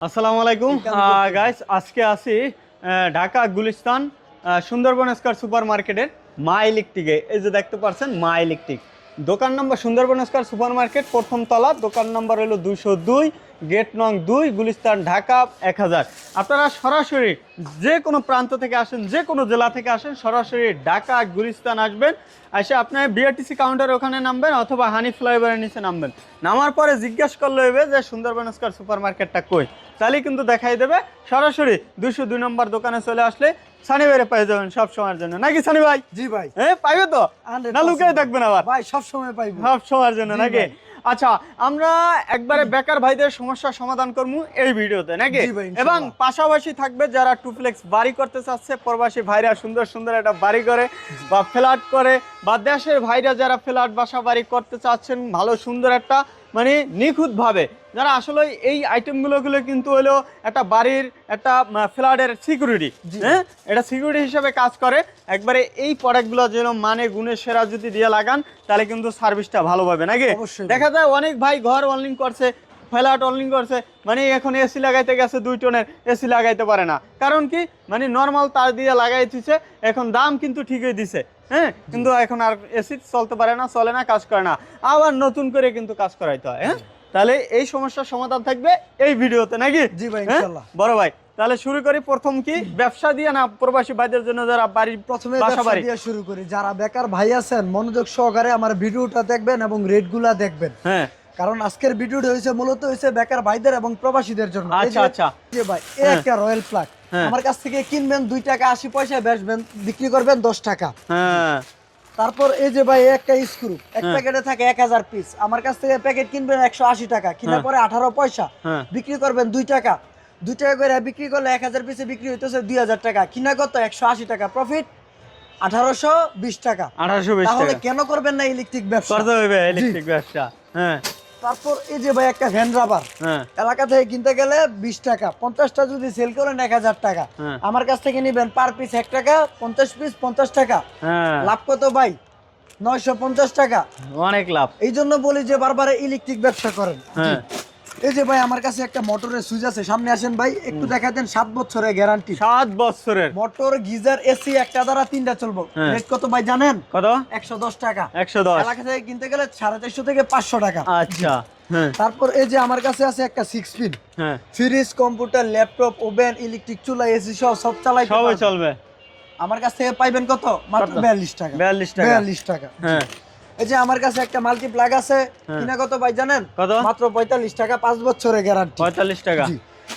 আসসালামু আলাইকুম গাইস, আজকে আছি ঢাকা গুলিস্তান সুন্দরবন স্কয়ার সুপার মার্কেটের মা ইলেকট্রিকে। এই যে দেখতে পাচ্ছেন মা ইলেকট্রিক দোকান নম্বর সুন্দরবন স্কয়ার সুপার মার্কেট, প্রথম তলা, দোকান নম্বর হলো 202, গেট নং 2, গুলিস্তান, ঢাকা 1000। আপনারা সরাসরি যে কোনো প্রান্ত থেকে আসেন, যে কোনো জেলা থেকে আসেন, সরাসরি ঢাকা গুলিস্তান আসবেন। এসে আপনার বিআরটিসি কাউন্টার ওখানে নামবেন অথবা হানি ফ্লাইওভারের নিচে নামবেন। নামার পরে জিজ্ঞাসা করলে হবে যে সুন্দরবন স্কয়ার সুপার মার্কেটটা কই, তাহলে কিন্তু দেখাই দেবে। সরাসরি 202 নম্বর দোকানে চলে আসলে সানি ভাইরে পেয়ে যাবেন সব সময়ের জন্য, নাকি সানি ভাই? জি ভাই। হ্যাঁ, পাইবে তো? না লুকিয়ে থাকবেন আবার? ভাই সব সময় পাইবো, সব সময়ের জন্য, নাকি? আচ্ছা, আমরা একবারে বেকার ভাইদের সমস্যার সমাধান করবো এই ভিডিওতে, নাকি? এবং পাশাপাশি থাকবে যারা টুপ্লেক্স বাড়ি করতে চাচ্ছে, প্রবাসী ভাইরা সুন্দর সুন্দর একটা বাড়ি করে বা ফ্ল্যাট করে, বা দেশের ভাইরা যারা ফ্ল্যাট বাসা বাড়ি করতে চাচ্ছেন ভালো সুন্দর একটা, মানে নিখুঁত ভাবে, যারা আসলে এই আইটেমগুলো কিন্তু হলো একটা বাড়ির একটা ফ্ল্যাটের সিকিউরিটি। হ্যাঁ, এটা সিকিউরিটি হিসেবে কাজ করে। একবারে এই প্রোডাক্টগুলো যেন মানে গুণের সেরা যদি দিয়ে লাগান, তাহলে কিন্তু সার্ভিসটা ভালো পাবে, নাকি? দেখা যায় অনেক ভাই ঘর অনলাইন করছে, ফ্ল্যাট অনলাইন করছে, মানে এখন এসি লাগাইতে গেছে 2 টনের এসি লাগাইতে পারে না। কারণ কি, মানে নর্মাল তার দিয়ে লাগাই দিচ্ছে, এখন দাম কিন্তু ঠিকই দিছে, হ্যাঁ, কিন্তু এখন আর এসি চলতে পারে না, চলে না, কাজ করে না, আবার নতুন করে কিন্তু কাজ করাইতে হয়। হ্যাঁ, তাহলে এই সমস্যার সমাধান থাকবে এই ভিডিওতে, নাকি? জি ভাই, ইনশাআল্লাহ। বড় ভাই, তাহলে শুরু করি। প্রথম কি ব্যবসা দিয়ে না প্রবাসী ভাইদের জন্য যারা বাড়ি, প্রথমে ব্যবসা দিয়ে শুরু করি। যারা বেকার ভাই আছেন মনোযোগ সহকারে আমার ভিডিওটা দেখবেন এবং রেটগুলা দেখবেন। হ্যাঁ, কারণ আজকের ভিডিওটা হইছে মূলত হইছে বেকার ভাইদের এবং প্রবাসীদের জন্য। আচ্ছা আচ্ছা, জি ভাই, এই একটা রয়্যাল প্লাগ আমার কাছ থেকে কিনবেন 2 টাকা 80 পয়সায়, বেচবেন বিক্রি করবেন 10 টাকা। হ্যাঁ, তারপর এই যে ভাই একটা স্ক্রু, এক প্যাকেটে থাকে 1000 পিস, আমার কাছ থেকে প্যাকেট কিনবেন 180 টাকা, কিনার পরে 18 পয়সা, বিক্রি করবেন 2 টাকা। 2 টাকা করে বিক্রি করলে 1000 পিসে বিক্রি হইতেছে 2000 টাকা, কিনা কত 180 টাকা, প্রফিট 1820 টাকা। 1820 টাকা। তাহলে কেন করবেন না ইলেকট্রিক ব্যবসা? করতে হবে ইলেকট্রিক ব্যবসা। হ্যাঁ, তারপর এই যে ভাই একটা ভ্যান রাবার, এলাকা থেকে কিনতে গেলে 20 টাকা, 50টা যদি সেল করেন 1000 টাকা, আমার কাছ থেকে নিবেন পার পিস 1 টাকা, 50 পিস 50 টাকা। লাভ কত ভাই? 950 টাকা, অনেক লাভ। এই জন্য বলি যে বারবার ইলেকট্রিক ব্যবসা করেন। এই যে ভাই আমার কাছে একটা মোটরের সুইচ আছে, সামনে আসেন ভাই, একটু দেখা দেন। 7 বছরের গ্যারান্টি, 7 বছরের মোটর, গিজার, এসি একটা দ্বারা 3টা চলবো। রেট কত ভাই জানেন? কত? 110 টাকা। 110, এলাকা থেকে কিনতে গেলে 450 থেকে 500 টাকা। আচ্ছা, তারপর এই যে আমার কাছে আছে একটা 6 pin, fridge, computer, laptop, oven, electric চুলা, এসি সব চালাই, সবই চলবে। আমার কাছ থেকে পাইবেন কত? মাত্র 42 টাকা। 42 টাকা। হ্যাঁ, এই যে আমার কাছে একটা মাল্টি প্লাগ আছে, কিনা কত ভাই জানেন? কত? মাত্র 45 টাকা, 5 বছরের গ্যারান্টি। 45 টাকা।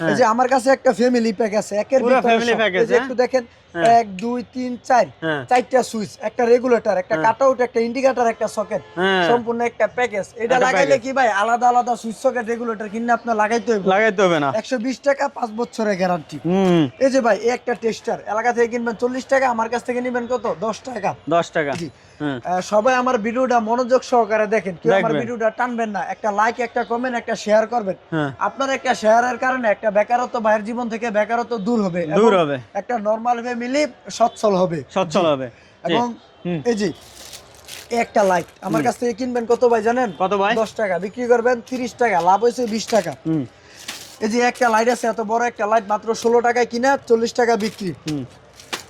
এই যে আমার কাছে একটা ফ্যামিলি প্যাক আছে, একের ফ্যামিলি প্যাক আছে, একটু দেখেন, 1 2 3 4 চারটা সুইচ, একটা রেগুলেটর, একটা কাটআউট, একটা ইন্ডিকেটর, একটা সকেট, সম্পূর্ণ একটা প্যাকেজ। এটা লাগাইলে কি ভাই, আলাদা আলাদা সুইচ, সকেট, রেগুলেটর কিনলে আপনার লাগাইতে হবে না। 120 টাকা, 5 বছরের গ্যারান্টি। এই যে ভাই এই একটা টেস্টার, এলাকা থেকে কিনবেন 40 টাকা, আমার কাছ থেকে নেবেন কত? 10 টাকা। 10 টাকা। জি, সবাই আমার ভিডিওটা মনোযোগ সহকারে দেখেন, কেউ আমার ভিডিওটা টানবেন না। একটা লাইক, একটা কমেন্ট, একটা শেয়ার করবেন। আপনার একটা শেয়ারের কারণে একটা বেকারত্ব ভাইয়ের জীবন থেকে বেকারত্ব দূর হবে, একটা নরমাল ফ্যামিলি সচ্ছল হবে। এবং এই যে একটা লাইট আমার কাছ থেকে কিনবেন কত ভাই জানেন? কত ভাই? 10 টাকা, বিক্রি করবেন 30 টাকা, লাভ হয়েছে 20 টাকা। এই যে একটা লাইট আছে, এত বড় একটা লাইট, মাত্র 16 টাকায় কিনা, 40 টাকা বিক্রি।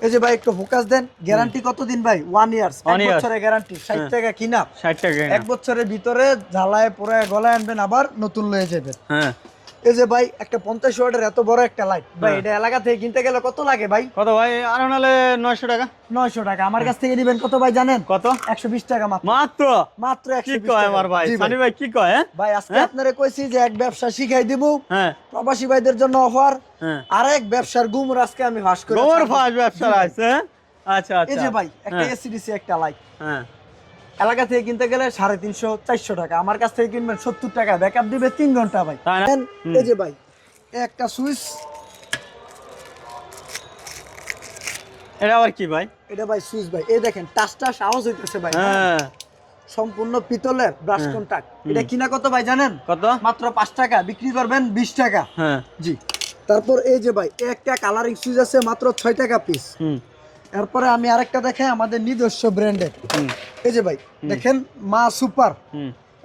এই যে ভাই একটু ফোকাস দেন, গ্যারান্টি কতদিন ভাই? 1 ইয়ার্স, 1 বছরের গ্যারান্টি, 60 টাকা কিনা, 60 টাকা। 1 বছরের ভিতরে ঝালায় পোড়ায় গলায় আনবেন, আবার নতুন লয়ে যাবেন। হ্যাঁ, এই যে ভাই একটা 50 ওয়াটের এত বড় একটা লাইট, ভাই এটা এলাকা থেকে কিনতে গেলে কত লাগে ভাই? কত ভাই? আর নালে 900 টাকা। 900 টাকা। আমার কাছ থেকে নেবেন কত ভাই জানেন? কত? 120 টাকা মাত্র। মাত্র 120 টাকা। কি কয় আমার ভাই? সানি ভাই কি কয়? ভাই আজকে আপনারে কইছি যে এক ব্যবসা শিখাই দিব, প্রবাসী ভাইদের জন্য অফার। আরেক ব্যবসার গুমর আজকে আমি ফাঁস করে দিই। গুমর ফাঁস ব্যবসা আছে। আচ্ছা আচ্ছা। এই যে ভাই একটা এসিডিসি একটা লাইট, এলাকা থেকে কিনতে গেলে 350 400 টাকা, আমার কাছ থেকে কিনবেন 70 টাকা, ব্যাকআপ দিবে 3 ঘন্টা ভাই। এই যে ভাই একটা সুইচ, এটা আবার কি ভাই? এটা ভাই সুইচ ভাই, এই দেখেন টাচটা আওয়াজ হইতেছে ভাই। সম্পূর্ণ পিতলের ব্রাশ কন্টাক্ট। এটা কিনা কত ভাই জানেন? কত? মাত্র 5 টাকা, বিক্রি করবেন 20 টাকা। জি, তারপর এই যে ভাই একটা কালারিং সুইচ আছে, মাত্র 6 টাকা পিস। এরপরে আমি আরেকটা দেখাই, আমাদের নিজস্ব ব্র্যান্ডের। এই যে ভাই দেখেন মা সুপার,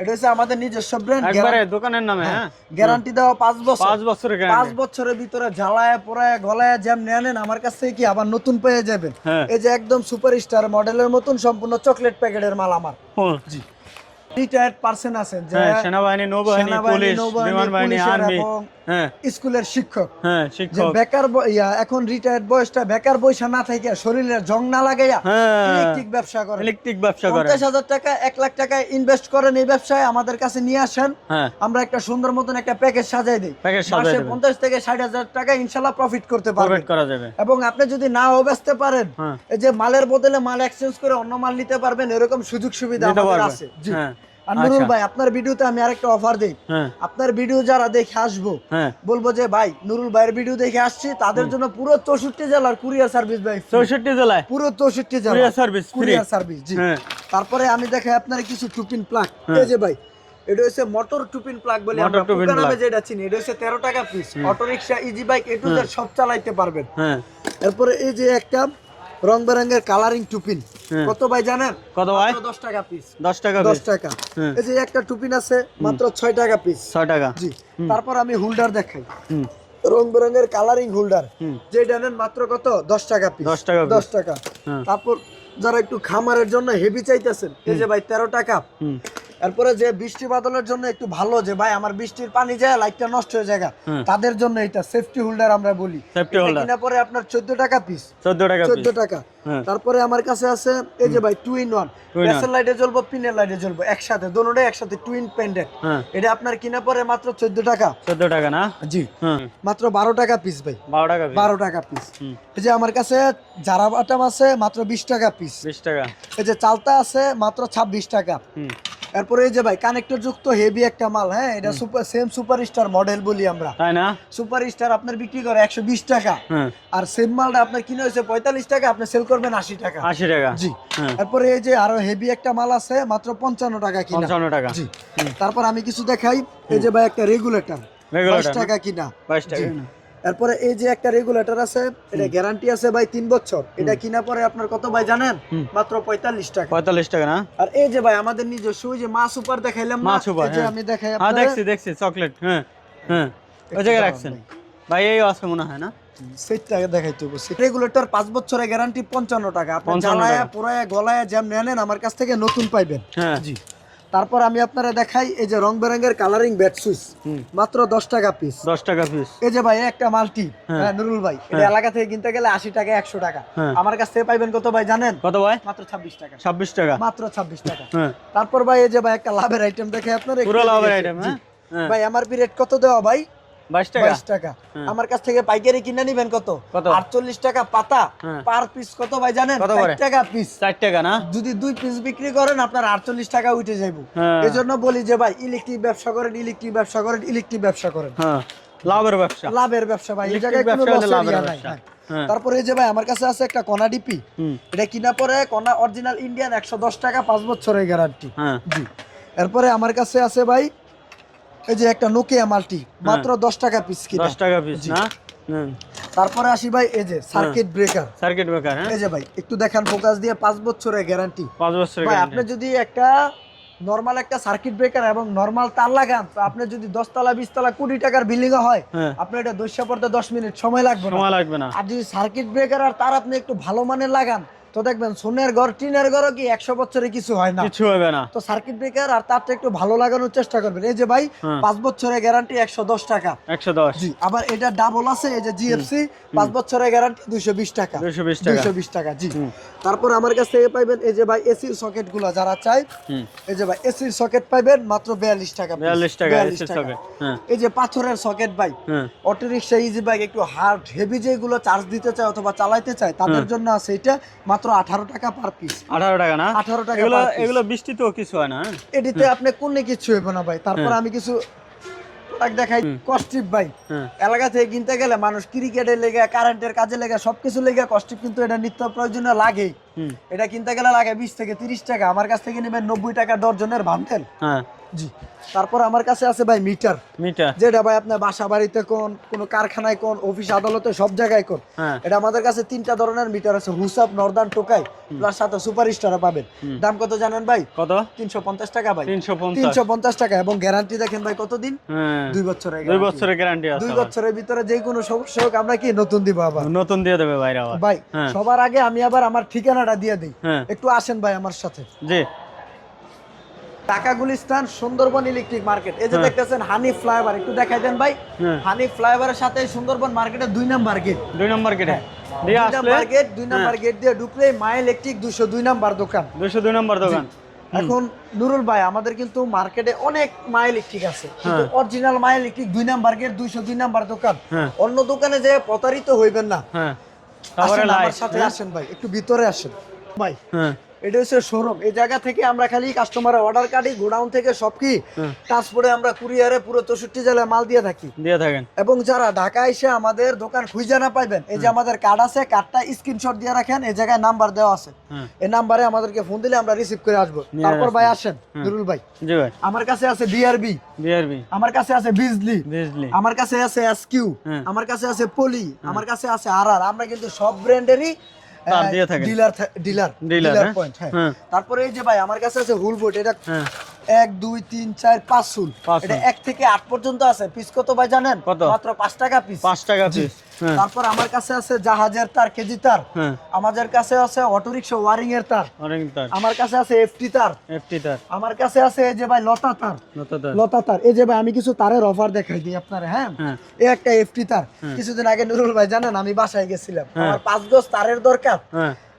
এটা হচ্ছে আমাদের নিজস্ব ব্র্যান্ড, একবারে দোকানের নামে। হ্যাঁ, গ্যারান্টি দেওয়া 5 বছর। 5 বছরের গ্যারান্টি। 5 বছরের ভিতরে ঝালায়া পোড়ায়া গলায়া জ্যাম নেন আমার কাছ থেকে কি আবার নতুন পেয়ে যাবেন। এই যে একদম সুপারস্টার মডেলের মতন সম্পূর্ণ চকলেট প্যাকেটের মাল আমার। জি, রিটায়ার্ড পারসন আছেন যে সেনাবাহিনী, নৌবাহিনী, পুলিশ, বিমান বাহিনী, আর্মি, স্কুলের শিক্ষক, শিক্ষক, বেকার এখন রিটায়ার্ড বয়সটা বেকার বয়সা না থেকে শরীরের জং না লাগাইয়া ইলেকট্রিক ব্যবসা করেন। 50,000 টাকা 1 লাখ টাকা ইনভেস্ট করেন এই ব্যবসায়, আমাদের কাছে নিয়ে আসেন। আমরা একটা সুন্দর মতন একটা প্যাকেজ সাজাই দিই, মাসে 50 থেকে 60,000 টাকা ইনশাআল্লাহ প্রফিট করতে পারবেন। এবং আপনি যদি নাও বেচতে পারেন, এই যে মালের বদলে মাল এক্সচেঞ্জ করে অন্য মাল নিতে পারবেন, এরকম সুযোগ সুবিধা আমাদের আছে। জি। আর নুরুল ভাই, আপনার ভিডিওতে আমি আরেকটা অফার দেই। আপনার ভিডিও যারা দেখে আসবো, বলবো যে ভাই নুরুল ভাইয়ের ভিডিও দেখে আসছি, তাদের জন্য পুরো 64 জেলার কুরিয়ার সার্ভিস ভাই। 64 জেলায় পুরো 64 জেলা কুরিয়ার সার্ভিস। জি। তারপরে আমি দেখাই আপনার কিছু টুপিন প্লাগ। এই যে ভাই, এটা হচ্ছে মোটর টুপিন প্লাগ বলে আমরা পুরো নামে যেটা চিনি। এটা হচ্ছে 13 টাকা পিস। Auto rickshaw, easy bike, A to Z সব চালাইতে পারবেন। এরপরে এই যে একটা রং বেরঙের কালারিং টুপিন, কত ভাই জানেন? কত ভাই? 10 টাকা পিস। 10 টাকা 10 টাকা। এই যে একটা টুপিন আছে মাত্র 6 টাকা পিস। 6 টাকা। জি। তারপর আমি হোল্ডার দেখাই, রং বেরঙের কালারিং হোল্ডার, যেটা নেন মাত্র কত? 10 টাকা পিস। 10 টাকা 10 টাকা। তারপর যারা একটু খামারের জন্য হেভি চাইতেছেন, এই যে ভাই 13 টাকা। এরপরে যে বৃষ্টি বাদলের জন্য একটু ভালো, যে ভাই আমার বৃষ্টির পানি যায় লাইটটা নষ্ট হয়ে যায়, তাদের জন্য এটা সেফটি হোল্ডার আমরা বলি। কিনা পরে আপনার 14 টাকা পিস। 14 টাকা। তারপরে আমার কাছে আছে এই যে ভাই 2 in 1, গ্যাসের লাইটে জ্বলবো, পিনের লাইটে জ্বলবো একসাথে, দুটোটাই একসাথে টুইন পেন্ডেন্ট। এটা আপনার কিনা পরে মাত্র 14 টাকা। 14 টাকা না? জি। মাত্র 12 টাকা পিস ভাই। 12 টাকা পিস। এই যে আমার কাছে জারা বাটাম আছে মাত্র 20 টাকা পিস। 20 টাকা। এই যে চালতা আছে মাত্র 26 টাকা। এরপরে এই যে ভাই কানেক্টর যুক্ত হেভি একটা মাল, হ্যাঁ, এটা সুপারস্টার মডেল বলি আমরা, তাই না? সুপারস্টার আপনার বিক্রি করে 120 টাকা, আর সেম মালটা আপনার কিনে হয়েছে 45 টাকা, আপনি সেল করবেন 80 টাকা। 80 টাকা। জি। এরপরে এই যে আরো হেভি একটা মাল আছে মাত্র 55 টাকা কিনা। 55 টাকা। জি। তারপর আমি কিছু দেখাই, এই যে ভাই একটা রেগুলেটর 22 টাকা কিনা। 22 টাকা। এরপরে এই যে একটা রেগুলেটর আছে, এটা গ্যারান্টি আছে ভাই 3 বছর। এটা কিনা পরে আপনার কত ভাই জানেন? মাত্র 45 টাকা। 45 টাকা না? আর এই যে ভাই আমাদের নিজস্ব ওই যে মা সুপার দেখাইলাম না, এই যে আমি দেখাই আপনাদের। হ্যাঁ, দেখছি চকলেট। ওই জায়গায় রাখছেন ভাই, এই আছে মনে হয় না? সেটটা দেখাইতে হবে। রেগুলেটর 5 বছরের গ্যারান্টি 55 টাকা। আপনি জ্বালায়া পোড়ায়া গলায়া জ্যাম নেন আমার কাছ থেকে নতুন পাইবেন। জি। তারপর আমি আপনারা দেখাই এই যে রং বেরঙের কালারিং ব্যাট সুইচ, মাত্র 10 টাকা পিস। 10 টাকা পিস। এই যে ভাই একটা মাল্টি, হ্যাঁ নুরুল ভাই, এটা এলাকা থেকে কিনতে গেলে 80 টাকা 100 টাকা, আমার কাছ থেকে পাইবেন কত ভাই জানেন? কত ভাই? মাত্র 26 টাকা। 26 টাকা। মাত্র 26 টাকা। তারপর ভাই এই যে ভাই একটা লাভের আইটেম দেখাই আপনারা, পুরো লাভের আইটেম। হ্যাঁ ভাই, আমার রেট কত দেওয়া ভাই? 22 টাকা। আমার কাছ থেকে পাইকারি কিনে নিবেন কত? 48 টাকা পাতা, পার পিস কত ভাই জানেন? 4 টাকা পিস। 4 টাকা না? যদি 2 পিস বিক্রি করেন আপনার 48 টাকা উঠে যাইবো। এজন্য বলি যে ভাই ইলেকট্রিক ব্যবসা করেন, ইলেকট্রিক ব্যবসা করেন, ইলেকট্রিক ব্যবসা করেন। লাভের ব্যবসা, লাভের ব্যবসা ভাই, এই জায়গায় কোনো লস নাই। তারপরে এই যে ভাই আমার কাছে আছে একটা কোনা ডিপি, এটা কিনা পরে কোনা অরিজিনাল ইন্ডিয়ান 110 টাকা, 5 বছরের গ্যারান্টি। জি। এরপরে আমার কাছে আছে ভাই এই যে একটা নোকিয়া মাল্টি, মাত্র 10 টাকা পিস কিনা। 10 টাকা পিস না? তারপরে আসি ভাই এই যে সার্কিট ব্রেকার। সার্কিট ব্রেকার, এই যে ভাই একটু দেখান ফোকাস দিয়ে, 5 বছরের গ্যারান্টি। 5 বছরের গ্যারান্টি। ভাই আপনি যদি একটা নরমাল একটা সার্কিট ব্রেকার এবং নরমাল তার লাগান, তো আপনি যদি 10 তলা 20 তলা কোটি টাকার বিল্ডিং হয়, আপনি এটা 200 পড়তে 10 মিনিট সময় লাগবে না। আর যদি সার্কিট ব্রেকার আর তার আপনি একটু ভালো মানের লাগান, তো দেখবেন সোনের ঘর টিনের ঘরও কি 100 বছরে কিছু হয় না, কিছু হবে না। তো সার্কিট ব্রেকার আর তারটা একটু ভালো লাগানোর চেষ্টা করবেন। এই যে ভাই 5 বছরের গ্যারান্টি 110 টাকা। 110। জি। আবার এটা ডাবল আছে, এই যে জিএফসি 5 বছরের গ্যারান্টি 220 টাকা। 220 টাকা। জি। তারপর আমার কাছ থেকে পাইবেন এই যে ভাই এসির সকেট গুলো যারা চাই, এই যে ভাই এসির সকেট পাইবেন মাত্র 42 টাকা। 42 টাকা এসির সকেট। এই যে পাথরের সকেট ভাই, অটো রিকশা, ইজি বাইক, একটু হার্ড হেভি যেগুলো চার্জ দিতে চায় অথবা চালাইতে চায় তাদের জন্য আছে এটা মাত্র 18 টাকা পার পিস। 18 টাকা না? 18 টাকা। এগুলো বৃষ্টিতেও কিছু হয় না, এটিতে আপনি কোনে কিছু হবে না ভাই। তারপর আমি কিছু দেখাই কস্টিপ ভাই, এলাকা থেকে কিনতে গেলে মানুষ ক্রিকেটের লেগে, কারেন্টের কাজে লেগে, সবকিছু লেগে কস্টিপ কিন্তু এটা নিত্য প্রয়োজনীয় লাগে। এটা কিনতে গেলে লাগে 20 থেকে 30 টাকা, আমার কাছ থেকে নেবেন 90 টাকা দর্জনের বান্ডেল। হ্যাঁ জি। তারপর আমার কাছে আছে ভাই মিটার, যেটা ভাই আপনার বাসা বাড়িতে কোন কারখানায় অফিস আদালতে সব জায়গায় এটা আমাদের কাছে 3টা ধরনের মিটার আছে, হুসাব, নর্দান, টোকাই, প্লাস সাথে সুপার স্টারও পাবেন। দাম কত জানেন ভাই? কত? 350 টাকা ভাই। 350 টাকা, এবং গ্যারান্টি দেখেন ভাই কতদিন? 2 বছরের। 2 বছরের গ্যারান্টি আছে। 2 বছরের ভিতরে যে কোনো সমস্যা হোক আমরা কি নতুন দিব, আবার নতুন দিয়ে দেবে ভাই। ভাই সবার আগে আমি আবার আমার ঠিকানাটা দিয়ে দেই, একটু আসেন ভাই আমার সাথে। জি। ঢাকা গুলিস্তান সুন্দরবন ইলেকট্রিক মার্কেট, এই যে দেখতেছেন হানি ফ্লাইওভার, একটু দেখাই দেন ভাই। হানি ফ্লাইওভারের সাথে সুন্দরবন মার্কেটের 2 নাম্বার গেট। 2 নাম্বার গেটে দিয়ে আসলে 2 নাম্বার গেট দিয়ে ঢুকলে মাই ইলেকট্রিক 202 নাম্বার দোকান। 202 নাম্বার দোকান। এখন নুরুল ভাই আমাদের কিন্তু মার্কেটে অনেক মাই ইলেকট্রিক আছে, কিন্তু অরিজিনাল মাই ইলেকট্রিক 2 নাম্বার গেট 202 নাম্বার দোকান। অন্য দোকানে যে প্রতারিত হইবেন না। আসেন আমার সাথে, আসেন ভাই একটু ভিতরে আসেন ভাই। এটা হচ্ছে শোরুম, এই জায়গা থেকে আমরা খালি কাস্টমারের অর্ডার কাটি, গোডাউন থেকে সব কি ট্রান্সপোর্টে আমরা কুরিয়ারে পুরো 64 জেলায় মাল দিয়ে থাকেন। এবং যারা ঢাকা এসে আমাদের দোকান খুঁজে না পাইবেন, এই যে আমাদের কার্ড আছে, কার্ডটা স্ক্রিনশট দিয়ে রাখেন, এই জায়গায় নাম্বার দেওয়া আছে, এই নাম্বারে আমাদেরকে ফোন দিলে আমরা রিসিভ করে আসবো। তারপর ভাই আসেন নুরুল ভাই। জি ভাই। আমার কাছে আছে বিআরবি, আমার কাছে আছে বিজলি, আমার কাছে আছে এসকিউ, আমার কাছে আছে পলি, আমার কাছে আছে আরআর। আমরা কিন্তু সব ব্র্যান্ডেরই ডিলার পয়েন্ট। হ্যাঁ। তারপরে এই যে ভাই আমার কাছে আছে হুল বোর্ড, এটা 1 2 3 4 5 হুল, এটা 1 থেকে 8 পর্যন্ত আছে। পিস কত ভাই জানেন? মাত্র 5 টাকা পিস। 5 টাকা পিস। তারপর আমার কাছে আছে জাহাজের তার, কেজি তার। আমাদের কাছে আছে অটোরিকশা ওয়ারিং এর তার। আমার কাছে আছে এফটি তার। আমার কাছে আছে এই যে ভাই লতা তার। এই যে ভাই আমি কিছু তারের অফার দেখাই দিই আপনারে। হ্যাঁ, এই একটা এফটি তার। কিছুদিন আগে নুরুল ভাই জানেন আমি বাসায় গেছিলাম, আমার 5 গজ তারের দরকার।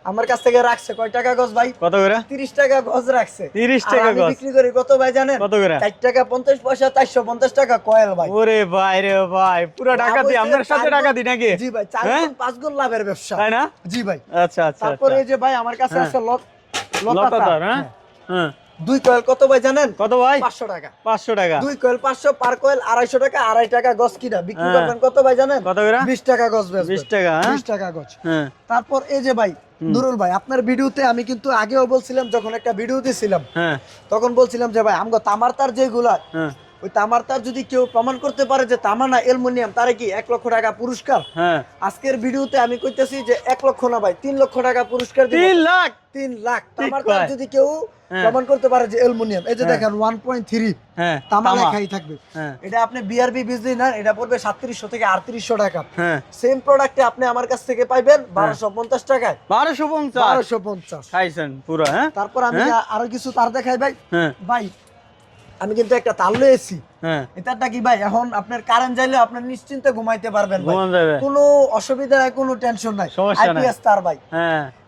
আমার কাছ থেকে রাখছে কয় টাকা গজ ভাই? কত করে? 30 টাকা গজ রাখছে। 30 টাকা গজ বিক্রি করি কত ভাই জানেন? কত করে? 4 টাকা 50 পয়সা, 450 টাকা কয়েল ভাই। ওরে ভাই রে ভাই, পুরো টাকা দি আপনার সাথে টাকা দি নাকি? জি ভাই, 4 গুণ 5 গুণ লাভের ব্যবসা, তাই না? জি ভাই। আচ্ছা আচ্ছা। তারপর এই যে ভাই আমার কাছে আছে লতা তার। হ্যাঁ হ্যাঁ। 2 কয়েল কত ভাই জানেন? কত ভাই? 500 টাকা। 500 টাকা। 2 কয়েল 500, পার কয়েল 250 টাকা, 2.5 টাকা গজ কিনা বিক্রি করবেন কত ভাই জানেন? কত করে? 20 টাকা গজ বেচবেন। 20 টাকা। 20 টাকা গজ। হ্যাঁ। তারপর এই যে ভাই নুরুল ভাই আপনার ভিডিওতে আমি কিন্তু আগেও বলছিলাম, যখন একটা ভিডিও দিছিলাম তখন বলছিলাম যে ভাই আমগো তামার তার যেগুলা, ওই তামার তার যদি কেউ প্রমাণ করতে পারে যে তামা না অ্যালুমিনিয়াম, তারে কি 1 লক্ষ টাকা পুরস্কার। আজকের ভিডিওতে আমি কইতেছি যে 1 লক্ষ না ভাই 3 লক্ষ টাকা পুরস্কার দিব। 3 লাখ তামার তার যদি কেউ প্রমাণ করতে পারে যে অ্যালুমিনিয়াম। এই যে দেখেন 1.3 তামা লেখাই থাকবে। এটা আপনি বিআরবি বিজলি না, এটা পড়বে 3700 থেকে 3800 টাকা। সেম প্রোডাক্টে আপনি আমার কাছ থেকে পাইবেন 1250 টাকায়। 1250 খাইছেন পুরো। হ্যাঁ। তারপর আমি আরো কিছু তার দেখাই ভাই। ভাই আমি কিন্তু একটা তার লয়েছি, এটাটা কি ভাই এখন আপনার কারেন্ট যাইলে আপনার নিশ্চিন্তে ঘুমাইতে পারবেন ভাই, কোনো অসুবিধা নাই, কোনো টেনশন নাই। আইপিএস তার ভাই।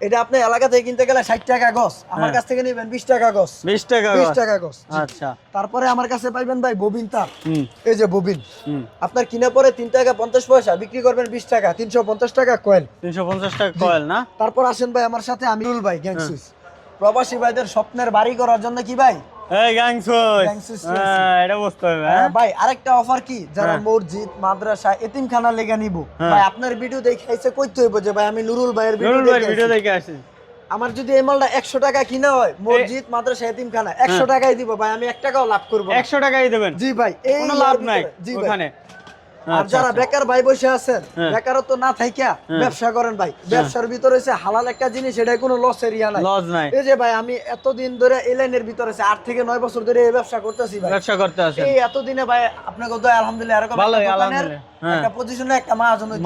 এটা আপনি এলাকা থেকে কিনতে গেলে 60 টাকা গজ, আমার কাছ থেকে নেবেন 20 টাকা গজ। 20 টাকা গজ। আচ্ছা। তারপরে আমার কাছে পাইবেন ভাই ববিন তার, এই যে ববিন আপনার কিনে পরে 3 টাকা 50 পয়সা, বিক্রি করবেন 20 টাকা, 350 টাকা কয়েল। 350 টাকা কয়েল না? তারপর আসেন ভাই আমার সাথে আমি নুরুল ভাই গ্যাং সুইচ, প্রবাসী ভাইদের স্বপ্নের বাড়ি করার জন্য কি ভাই ভাই আরেকটা অফার কি, যারা মসজিদ মাদ্রাসা এতিমখানা লেগে নিব ভাই, আপনার ভিডিও দেখে আইছে কইতে হইব যে ভাই আমি নুরুল ভাইয়ের ভিডিও দেখে আসি। আমার যদি এই মালটা 100 টাকা কিনা হয়, মসজিদ মাদ্রাসা এতিমখানা 100 টাকাই দিব ভাই, আমি 1 টাকাও লাভ করব। 100 টাকাই দিবেন? জি ভাই, কোনো লাভ নাই ওখানে। আর যারা বেকার ভাই বসে আছেন, বেকারত্ব না থাইকা ব্যবসা করেন ভাই, ব্যবসার ভিতরে হচ্ছে হালাল একটা জিনিস, এটা কোনো লস এরিয়া নাই, লস নাই। এই যে ভাই আমি এতদিন ধরে এই লাইনের ভিতরে আছে, 8 থেকে 9 বছর ধরে এই ব্যবসা করতেছি ভাই, ব্যবসা করতে আছেন। এই এতদিনে ভাই আপনাকে দয়া আলহামদুলিল্লাহ এরকম একটা পজিশনে একটা মাহাজন হইছে,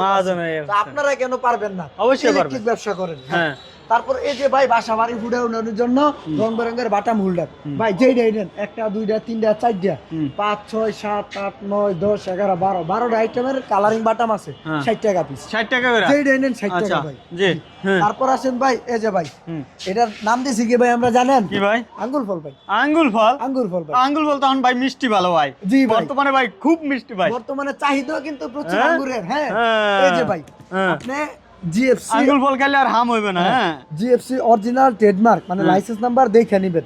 আপনারা কেন পারবেন না? অবশ্যই পারবেন, ব্যবসা করেন। হ্যাঁ। তারপর এই যে ভাই বাসা বাড়ি ফুটে উঠানোর জন্য রং বেরঙের বাটাম হোল্ডার ভাই, যেই দেন 1টা 2টা 3টা 4টা 5 6 7 8 9 10 11 12 12টা আইটেমের কালারিং বাটাম আছে, 60 টাকা পিস। 60 টাকা করে যেই দেন 60 টাকা ভাই। জি। তারপর আসেন ভাই এই যে ভাই এটার নাম দিছি কি ভাই আমরা জানেন কি ভাই? আঙ্গুর ফল ভাই। আঙ্গুর ফল? আঙ্গুর ফল ভাই। আঙ্গুর ফল তখন ভাই মিষ্টি ভালো ভাই। জি ভাই, বর্তমানে ভাই খুব মিষ্টি ভাই, বর্তমানে চাহিদা কিন্তু প্রচুর আঙ্গুরের। হ্যাঁ। এই যে ভাই আপনি জিএফসি আঙ্গুর ফল খেলে আর হাম হইবে না। হ্যাঁ। জিএফসি অরিজিনাল ট্রেডমার্ক, মানে লাইসেন্স নাম্বার দেখে নেবেন,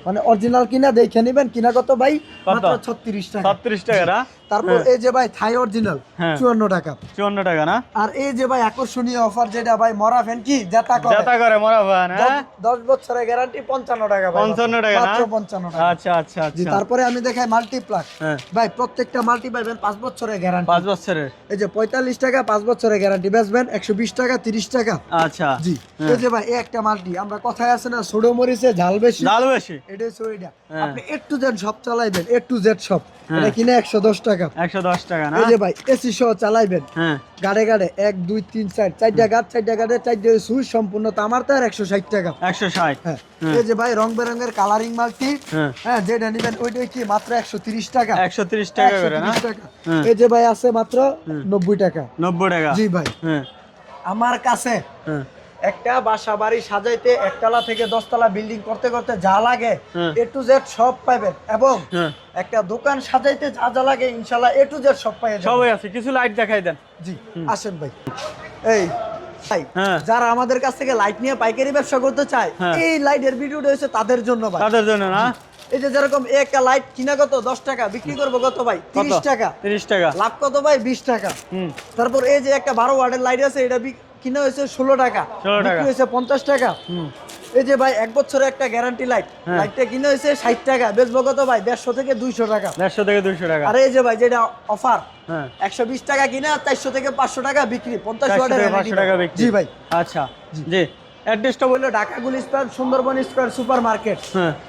মানে অরিজিনাল কিনা দেখে নেবেন। কিনা কত ভাই? মাত্র 36 টাকা। 36 টাকা না? তারপর এই যে ভাই থাই অরিজিনাল 54 টাকা। 54 টাকা না? আর এই যে ভাই আকর্ষণীয় অফার যেটা ভাই মরা ফ্যান কি জেতা করে মরা ফ্যান, 10 বছরের গ্যারান্টি 55 টাকা ভাই। 55 টাকা না? মাত্র 55 টাকা। আচ্ছা আচ্ছা জি, আচ্ছা। তারপরে আমি দেখাই মাল্টিপ্লাক। ভাই প্রত্যেকটা মাল্টি পাবেন 5 বছরের গ্যারান্টি। 5 বছরের। এই যে 45 টাকা 5 বছরের গ্যারান্টি, বেচবেন 120 টাকা 30 টাকা। আচ্ছা জি, এই যে ভাই এই একটা মাল্টি, আমরা কথায় আছে না ছোট মরিচে ঝাল বেশি, ঝাল বেশি, এটা হচ্ছে ওইটা। আপনি A to Z সব চালাইবেন, A to Z সব, এটা কিনে 110 টাকা। 110 টাকা না? এই যে ভাই এসি সহ চালাইবেন, গাড়ে গাড়ে 1 2 3 4 চারটা গাড়, চারটা গাড়ে চারটা সুইচ সম্পূর্ণ তামার তার 160 টাকা। 160। হ্যাঁ, এই যে ভাই রং বেরঙের কালারিং মাল্টি, হ্যাঁ যেটা নিবেন ওইটা কি মাত্র 130 টাকা। 130 টাকা করে না? 130 টাকা। এই যে ভাই আছে মাত্র 90 টাকা। 90 টাকা? জি ভাই। আমার কাছে একটা বাসা বাড়ি সাজাইতে একতলা থেকে 10 তলা বিল্ডিং করতে করতে যা লাগে A to Z সব পাবেন, এবং একটা দোকান সাজাইতে যা যা লাগে ইনশাআল্লাহ A to Z সব পাই যাবেন। সবই আছে। কিছু লাইট দেখাই দেন। জি, আসেন ভাই। এই ভাই যারা আমাদের কাছ থেকে লাইট নিয়ে পাইকারি ব্যবসা করতে চায়, এই লাইটের ভিডিওটা হচ্ছে তাদের জন্য ভাই। তাদের জন্য না? এই যে যেরকম একটা লাইট কিনা কত 10 টাকা, বিক্রি করবো কত ভাই 30 টাকা। 30 টাকা। লাভ কত ভাই 20 টাকা। তারপর এই যে একটা 12 ওয়াটের লাইট আছে, এটা কিনা হয়েছে 16 টাকা, বিক্রি হয়েছে 50 টাকা। এই যে ভাই 1 বছরের একটা গ্যারান্টি লাইট, লাইটটা কিনা হয়েছে 60 টাকা, বেচবো কত ভাই 150 থেকে 200 টাকা। 150 থেকে 200 টাকা। আর এই যে ভাই যেটা অফার 120 টাকা কিনা 400 থেকে 500 টাকা বিক্রি, 50 ওয়াটের 500 টাকা বিক্রি। জি ভাই। আচ্ছা জি, অ্যাড্রেসটা বললো Dhaka Gulistan Sundarban square super market.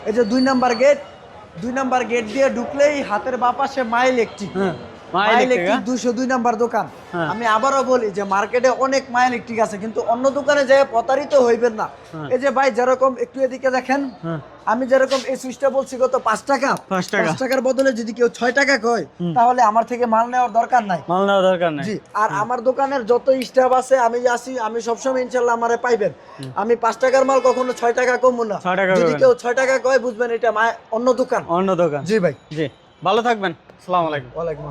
এই যে 2 নাম্বার গেট, 2 নাম্বার গেট দিয়ে ঢুকলেই হাতের বাঁ পাশে মাই ইলেকট্রিক। মাই ইলেকট্রিক 202 নাম্বার দোকান। আমি আবারও বলি যে মার্কেটে অনেক মাই ইলেকট্রিক আছে, কিন্তু অন্য দোকানে যায় প্রতারিত হইবেন না। এই যে ভাই যেরকম একটু এদিকে দেখেন, আমি যেরকম এই সুইচটা বলছি কত 5 টাকা, 5 টাকার বদলে যদি কেউ 6 টাকা কয়, তাহলে আমার থেকে মাল নেওয়ার দরকার নাই। মাল নেওয়ার দরকার নাই। জি, আর আমার দোকানের যত স্টাফ আছে আমি আসি, আমি সবসময় ইনশাআল্লাহ আমারে পাইবেন। আমি 5 টাকার মাল কখনো 6 টাকা কমবো না। যদি কেউ 6 টাকা কয় বুঝবেন এটা অন্য দোকান। অন্য দোকান। জি ভাই। জি, ভালো থাকবেন। আসসালামু আলাইকুম। ওয়ালাইকুম।